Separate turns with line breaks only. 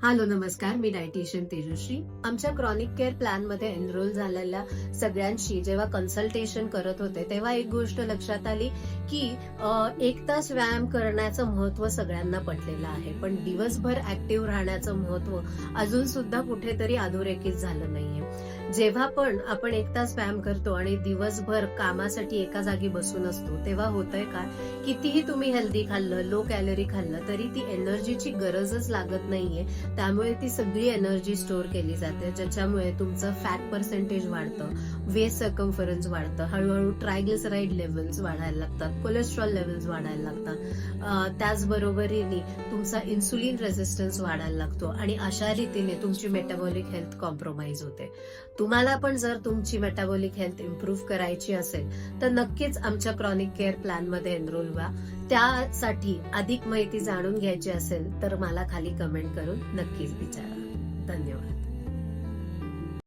Hello नमस्कार, मी dietitian Tejashri. आमच्या chronic care plan मध्ये एनरोल झालेल्या सगळ्यांशी जेव्हा कन्सल्टेशन करत होते तेव्हा एक गोष्ट लक्षात आली की 1 तास व्यायाम करण्याचं महत्व सगळ्यांना पटलेलं आहे, पण दिवसभर ऍक्टिव्ह राहण्याचं महत्व अजून सुद्धा कुठेतरी अधोरेखित झालं नाहीये. जेव्हा पण आपण 1 तास व्यायाम करतो आणि दिवसभर कामासाठी एका जागी बसून असतो तेव्हा होतंय काय, कितीही तुम्ही हेल्दी खाल्लं, लो कॅलरी खाल्लं तरी ती एनर्जीची गरजच लागत नाहीये. त्यामुळे ती सगळी एनर्जी स्टोअर केली जाते, ज्याच्यामुळे तुमचं फॅट पर्सेंटेज वाढतं, वेस्ट सर्कम्फरन्स वाढतं, हळूहळू ट्रायग्लिसराईड लेवल्स वाढायला लागतात, कोलेस्ट्रॉल लेवल्स वाढायला लागतात. त्याचबरोबरीने तुमचा इन्सुलिन रेझिस्टन्स वाढायला लागतो आणि अशा रीतीने तुमची मेटाबॉलिक हेल्थ कॉम्प्रोमाइज होते. तुम्हाला पण जर तुमची मेटाबॉलिक हेल्थ इम्प्रूव्ह करायची असेल तर नक्कीच आमच्या क्रॉनिक केअर प्लॅन मध्ये एनरोल व्हा. त्यासाठी अधिक माहिती जाणून घ्यायची असेल तर मला खाली कमेंट करून नक्कीच विचारा.